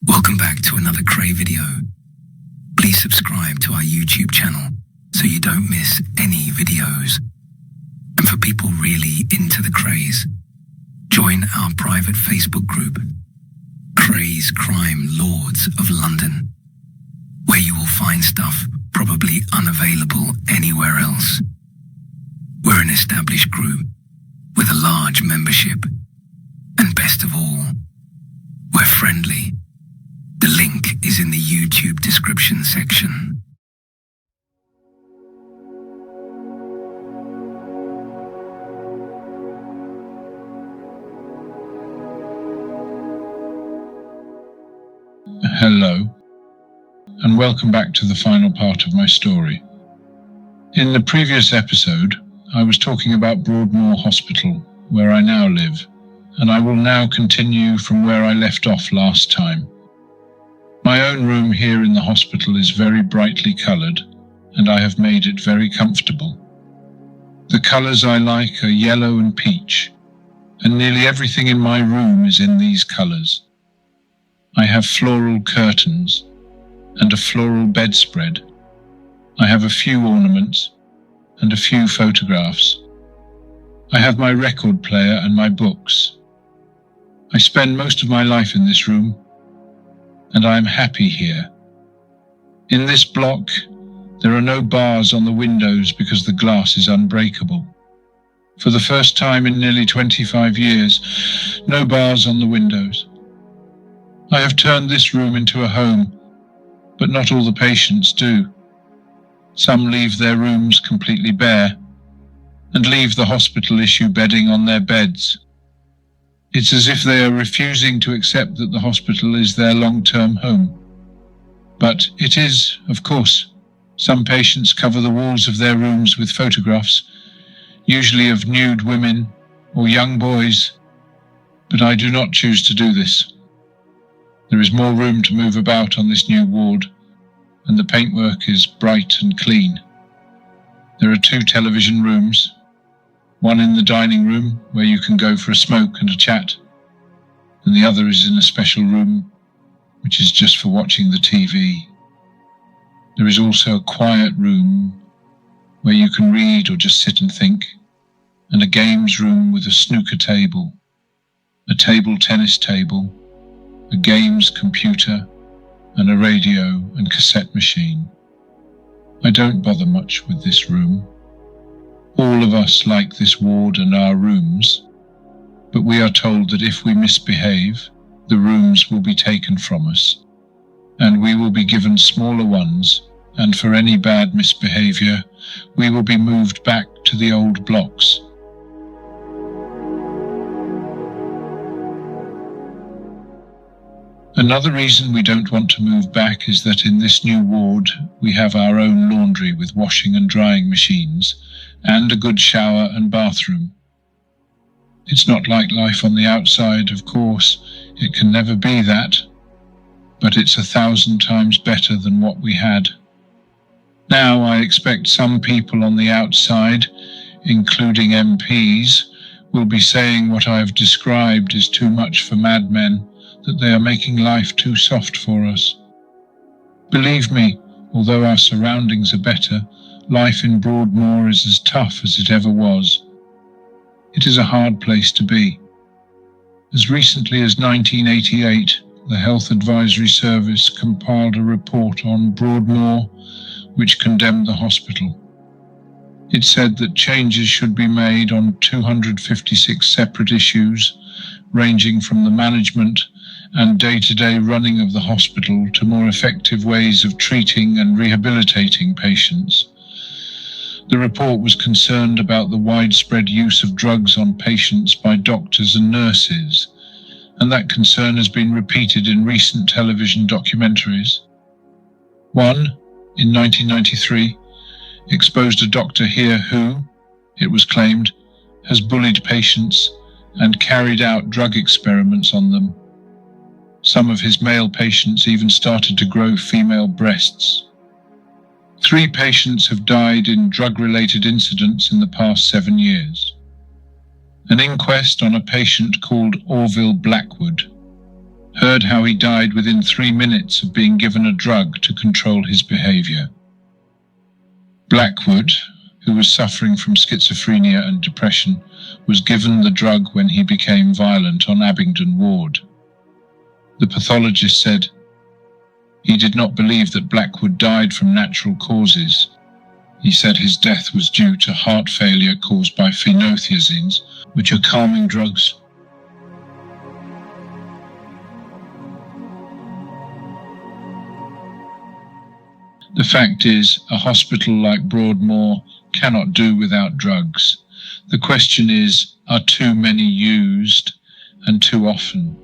Welcome back to another Kray video. Please subscribe to our YouTube channel so you don't miss any videos. And for people really into the Krays, join our private Facebook group, Krays Crime Lords of London, where you will find stuff probably unavailable anywhere else. We're an established group with a large membership, and best of all, we're friendly. The link is in the YouTube description section. Hello, and welcome back to the final part of my story. In the previous episode, I was talking about Broadmoor Hospital, where I now live, and I will now continue from where I left off last time. My own room here in the hospital is very brightly coloured, and I have made it very comfortable. The colours I like are yellow and peach, and nearly everything in my room is in these colours. I have floral curtains and a floral bedspread. I have a few ornaments and a few photographs. I have my record player and my books. I spend most of my life in this room, and I am happy here. In this block, there are no bars on the windows because the glass is unbreakable. For the first time in nearly 25 years, no bars on the windows. I have turned this room into a home, but not all the patients do. Some leave their rooms completely bare and leave the hospital issue bedding on their beds. It's as if they are refusing to accept that the hospital is their long-term home. But it is, of course. Some patients cover the walls of their rooms with photographs, usually of nude women or young boys, but I do not choose to do this. There is more room to move about on this new ward, and the paintwork is bright and clean. There are 2 television rooms, one in the dining room where you can go for a smoke and a chat, and the other is in a special room which is just for watching the TV. There is also a quiet room where you can read or just sit and think, and a games room with a snooker table, a table tennis table, a games computer, and a radio and cassette machine. I don't bother much with this room. All of us like this ward and our rooms, but we are told that if we misbehave, the rooms will be taken from us, and we will be given smaller ones, and for any bad misbehavior, we will be moved back to the old blocks. Another reason we don't want to move back is that in this new ward we have our own laundry with washing and drying machines and a good shower and bathroom. It's not like life on the outside, of course. It can never be that, but it's 1,000 times better than what we had. Now I expect some people on the outside, including MPs, will be saying what I have described is too much for madmen, that they are making life too soft for us. Believe me, although our surroundings are better, life in Broadmoor is as tough as it ever was. It is a hard place to be. As recently as 1988, the Health Advisory Service compiled a report on Broadmoor which condemned the hospital. It said that changes should be made on 256 separate issues, ranging from the management and day-to-day running of the hospital to more effective ways of treating and rehabilitating patients. The report was concerned about the widespread use of drugs on patients by doctors and nurses, and that concern has been repeated in recent television documentaries. One, in 1993, exposed a doctor here who, it was claimed, has bullied patients and carried out drug experiments on them. Some of his male patients even started to grow female breasts. 3 patients have died in drug-related incidents in the past 7 years. An inquest on a patient called Orville Blackwood, Heard how he died within 3 minutes of being given a drug to control his behavior. Blackwood, who was suffering from schizophrenia and depression, was given the drug when he became violent on Abingdon Ward. The pathologist said he did not believe that Blackwood died from natural causes. He said his death was due to heart failure caused by phenothiazines, which are calming drugs. The fact is, a hospital like Broadmoor cannot do without drugs. The question is, are too many used and too often?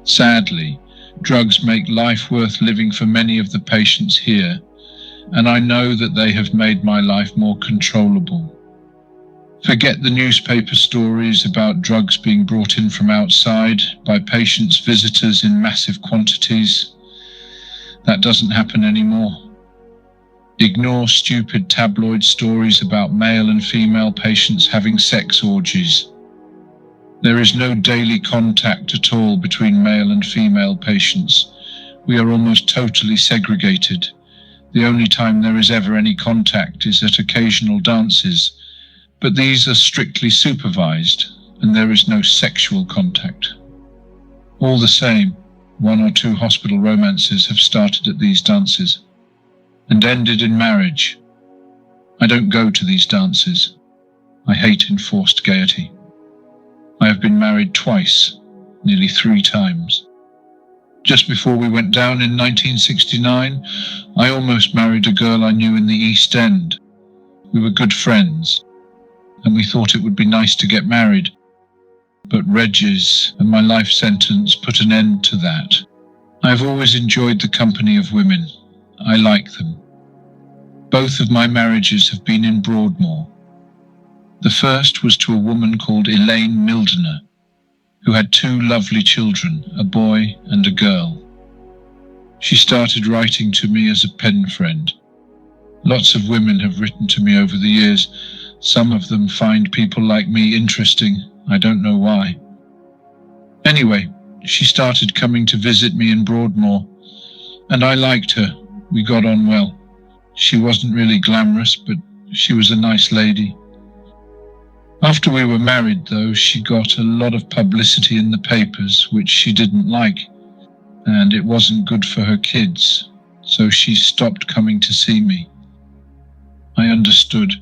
Sadly, drugs make life worth living for many of the patients here, and I know that they have made my life more controllable. Forget the newspaper stories about drugs being brought in from outside by patients' visitors in massive quantities. That doesn't happen anymore. Ignore stupid tabloid stories about male and female patients having sex orgies. There is no daily contact at all between male and female patients. We are almost totally segregated. The only time there is ever any contact is at occasional dances, but these are strictly supervised and there is no sexual contact. All the same, 1 or 2 hospital romances have started at these dances and ended in marriage. I don't go to these dances. I hate enforced gaiety. I have been married twice, nearly 3 times. Just before we went down in 1969, I almost married a girl I knew in the East End. We were good friends, and we thought it would be nice to get married. But Regis and my life sentence put an end to that. I have always enjoyed the company of women. I like them. Both of my marriages have been in Broadmoor. The first was to a woman called Elaine Mildener, who had 2 lovely children, a boy and a girl. She started writing to me as a pen friend. Lots of women have written to me over the years. Some of them find people like me interesting. I don't know why. Anyway, she started coming to visit me in Broadmoor, and I liked her. We got on well. She wasn't really glamorous, but she was a nice lady. After we were married, though, she got a lot of publicity in the papers, which she didn't like, and it wasn't good for her kids, so she stopped coming to see me. I understood,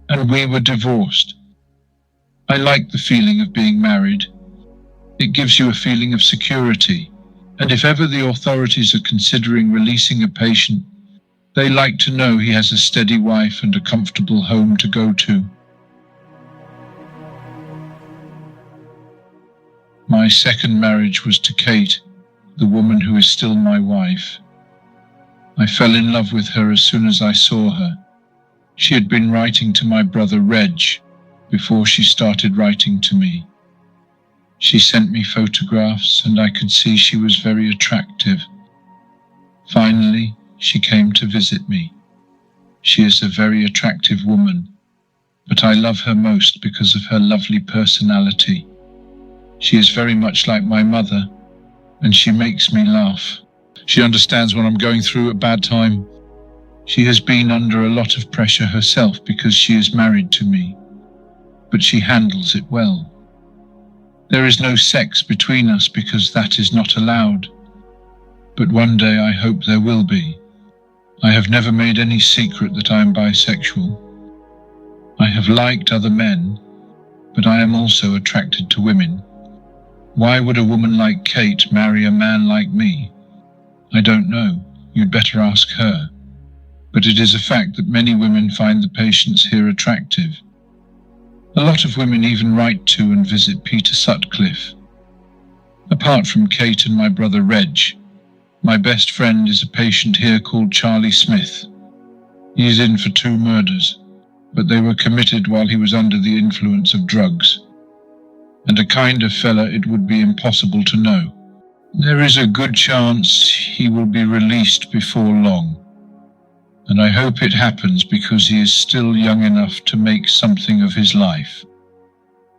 and we were divorced. I like the feeling of being married. It gives you a feeling of security, and if ever the authorities are considering releasing a patient, they like to know he has a steady wife and a comfortable home to go to. My second marriage was to Kate, the woman who is still my wife. I fell in love with her as soon as I saw her. She had been writing to my brother Reg before she started writing to me. She sent me photographs and I could see she was very attractive. Finally, she came to visit me. She is a very attractive woman, but I love her most because of her lovely personality. She is very much like my mother, and she makes me laugh. She understands when I'm going through a bad time. She has been under a lot of pressure herself because she is married to me, but she handles it well. There is no sex between us because that is not allowed, but one day I hope there will be. I have never made any secret that I am bisexual. I have liked other men, but I am also attracted to women. Why would a woman like Kate marry a man like me? I don't know. You'd better ask her. But it is a fact that many women find the patients here attractive. A lot of women even write to and visit Peter Sutcliffe. Apart from Kate and my brother Reg, my best friend is a patient here called Charlie Smith. He is in for 2 murders, but they were committed while he was under the influence of drugs. And a kind of fella it would be impossible to know. There is a good chance he will be released before long. And I hope it happens because he is still young enough to make something of his life.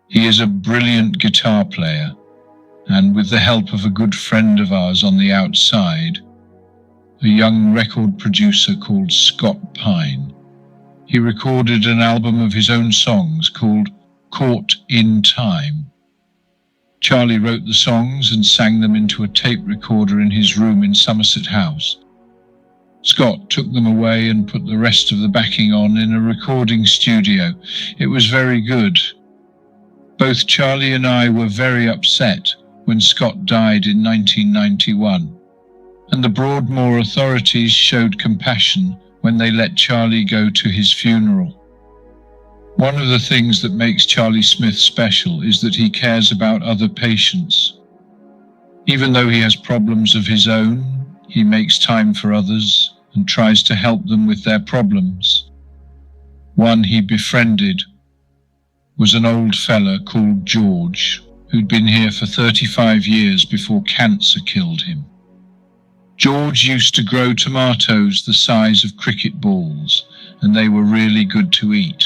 He is a brilliant guitar player, and with the help of a good friend of ours on the outside, a young record producer called Scott Pine, he recorded an album of his own songs called Caught in Time. Charlie wrote the songs and sang them into a tape recorder in his room in Somerset House. Scott took them away and put the rest of the backing on in a recording studio. It was very good. Both Charlie and I were very upset when Scott died in 1991, and the Broadmoor authorities showed compassion when they let Charlie go to his funeral. One of the things that makes Charlie Smith special is that he cares about other patients. Even though he has problems of his own, he makes time for others and tries to help them with their problems. One he befriended was an old fella called George, who'd been here for 35 years before cancer killed him. George used to grow tomatoes the size of cricket balls, and they were really good to eat.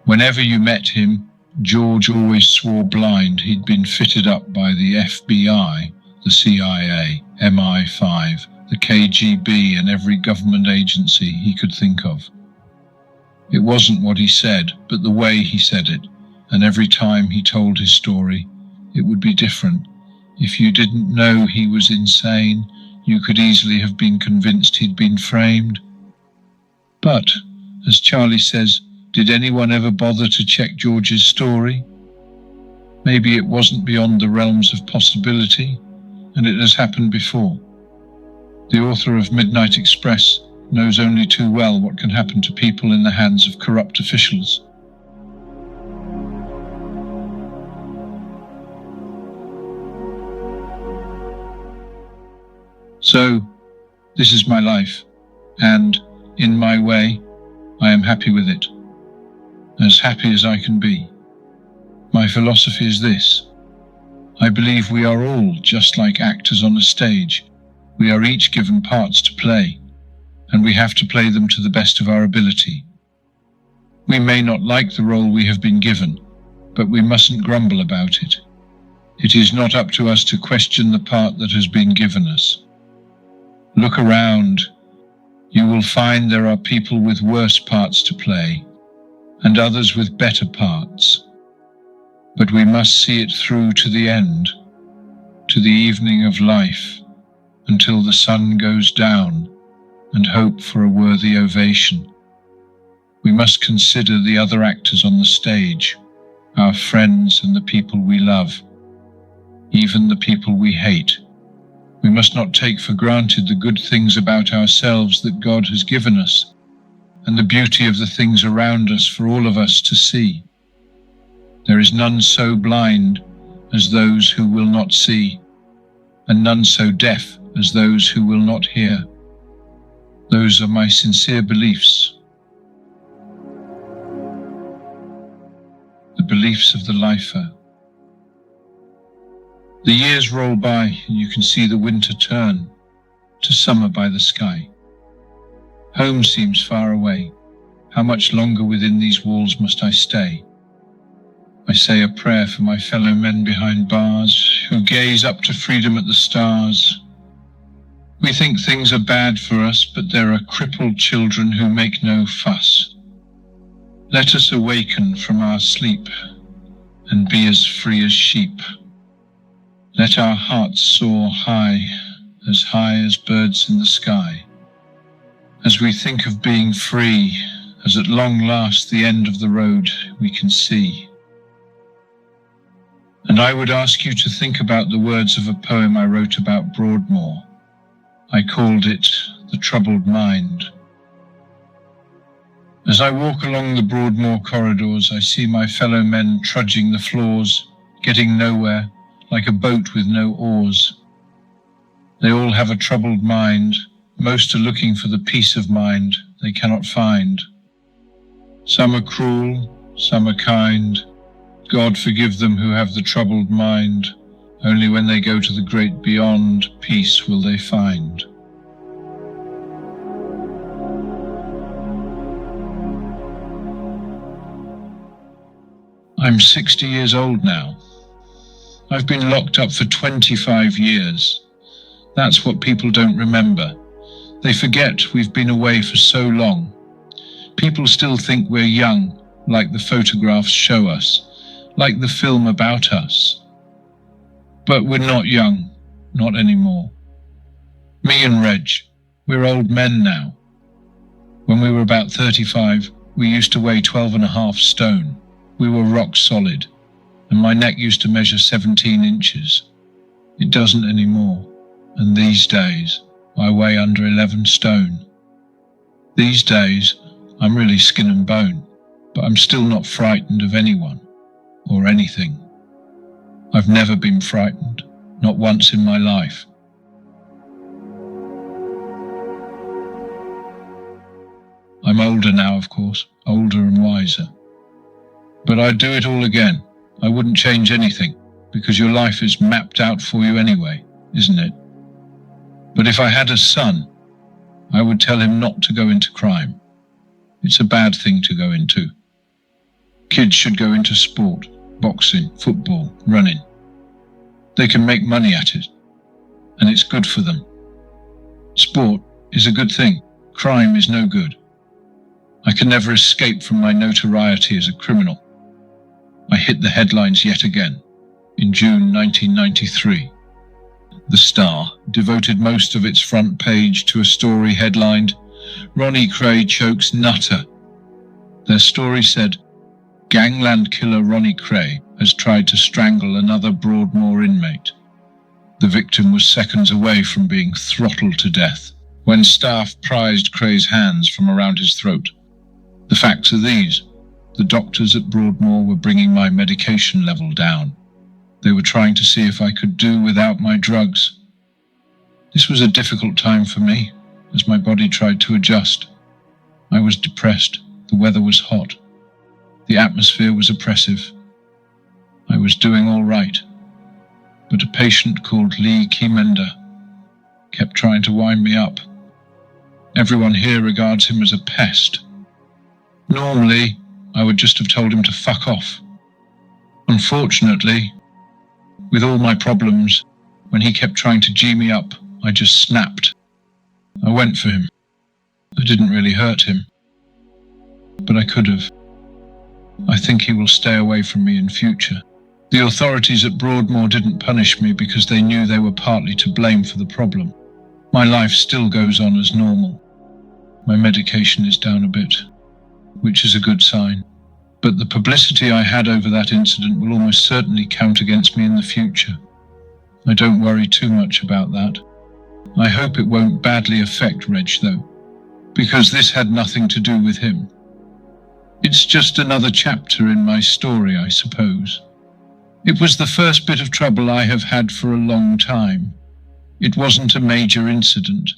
Whenever you met him, George always swore blind he'd been fitted up by the FBI, the CIA, MI5, the KGB, and every government agency he could think of. It wasn't what he said, but the way he said it, and every time he told his story, it would be different. If you didn't know he was insane, you could easily have been convinced he'd been framed. But, as Charlie says, did anyone ever bother to check George's story? Maybe it wasn't beyond the realms of possibility, and it has happened before. The author of Midnight Express knows only too well what can happen to people in the hands of corrupt officials. So, this is my life, and, in my way, I am happy with it. As happy as I can be. My philosophy is this: I believe we are all just like actors on a stage. We are each given parts to play, and we have to play them to the best of our ability. We may not like the role we have been given, but we mustn't grumble about it. It is not up to us to question the part that has been given us. Look around. You will find there are people with worse parts to play, and others with better parts. But we must see it through to the end, to the evening of life, until the sun goes down, and hope for a worthy ovation. We must consider the other actors on the stage, our friends and the people we love, even the people we hate. We must not take for granted the good things about ourselves that God has given us, and the beauty of the things around us for all of us to see. There is none so blind as those who will not see, and none so deaf as those who will not hear. Those are my sincere beliefs. The beliefs of the lifer. The years roll by, and you can see the winter turn to summer by the sky. Home seems far away. How much longer within these walls must I stay? I say a prayer for my fellow men behind bars, who gaze up to freedom at the stars. We think things are bad for us, but there are crippled children who make no fuss. Let us awaken from our sleep and be as free as sheep. Let our hearts soar high as birds in the sky. As we think of being free, as at long last the end of the road we can see. And I would ask you to think about the words of a poem I wrote about Broadmoor. I called it The Troubled Mind. As I walk along the Broadmoor corridors, I see my fellow men trudging the floors, getting nowhere, like a boat with no oars. They all have a troubled mind. Most are looking for the peace of mind they cannot find. Some are cruel, some are kind. God forgive them who have the troubled mind. Only when they go to the great beyond, peace will they find. I'm 60 years old now. I've been locked up for 25 years. That's what people don't remember. They forget we've been away for so long. People still think we're young, like the photographs show us, like the film about us. But we're not young, not anymore. Me and Reg, we're old men now. When we were about 35, we used to weigh 12.5 stone. We were rock solid, and my neck used to measure 17 inches. It doesn't anymore, and these days, I weigh under 11 stone. These days, I'm really skin and bone, but I'm still not frightened of anyone or anything. I've never been frightened, not once in my life. I'm older now, of course, older and wiser. But I'd do it all again. I wouldn't change anything, because your life is mapped out for you anyway, isn't it? But if I had a son, I would tell him not to go into crime. It's a bad thing to go into. Kids should go into sport, boxing, football, running. They can make money at it, and it's good for them. Sport is a good thing. Crime is no good. I can never escape from my notoriety as a criminal. I hit the headlines yet again, in June 1993. The Star devoted most of its front page to a story headlined, "Ronnie Kray chokes nutter." Their story said, "Gangland killer Ronnie Kray has tried to strangle another Broadmoor inmate." The victim was seconds away from being throttled to death when staff prized Kray's hands from around his throat. The facts are these. The doctors at Broadmoor were bringing my medication level down. They were trying to see if I could do without my drugs. This was a difficult time for me, as my body tried to adjust. I was depressed. The weather was hot. The atmosphere was oppressive. I was doing all right, but a patient called Lee Kiemender kept trying to wind me up. Everyone here regards him as a pest. Normally, I would just have told him to fuck off. Unfortunately, with all my problems, when he kept trying to G me up, I just snapped. I went for him. I didn't really hurt him, but I could have. I think he will stay away from me in future. The authorities at Broadmoor didn't punish me because they knew they were partly to blame for the problem. My life still goes on as normal. My medication is down a bit, which is a good sign. But the publicity I had over that incident will almost certainly count against me in the future. I don't worry too much about that. I hope it won't badly affect Reg, though, because this had nothing to do with him. It's just another chapter in my story, I suppose. It was the first bit of trouble I have had for a long time. It wasn't a major incident,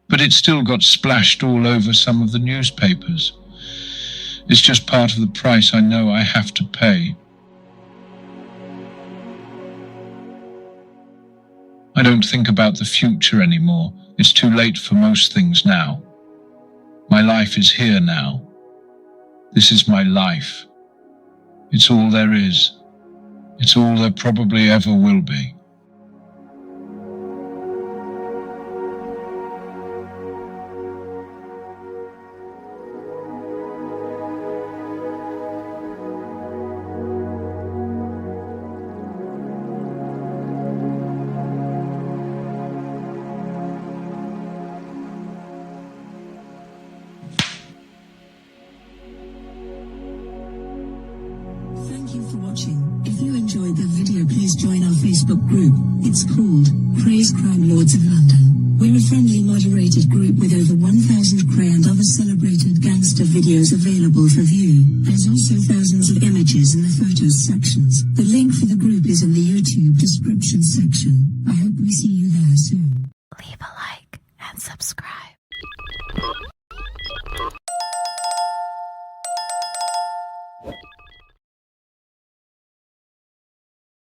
but it still got splashed all over some of the newspapers. It's just part of the price I know I have to pay. I don't think about the future anymore. It's too late for most things now. My life is here now. This is my life. It's all there is. It's all there probably ever will be. Thank you for watching. If you enjoyed the video, please join our Facebook group. It's called Krays Crime Lords of London. We're a friendly moderated group with over 1,000 Kray and other celebrated gangster videos available for view. There's also thousands of images in the photos sections. The link for the group is in the YouTube description section. I hope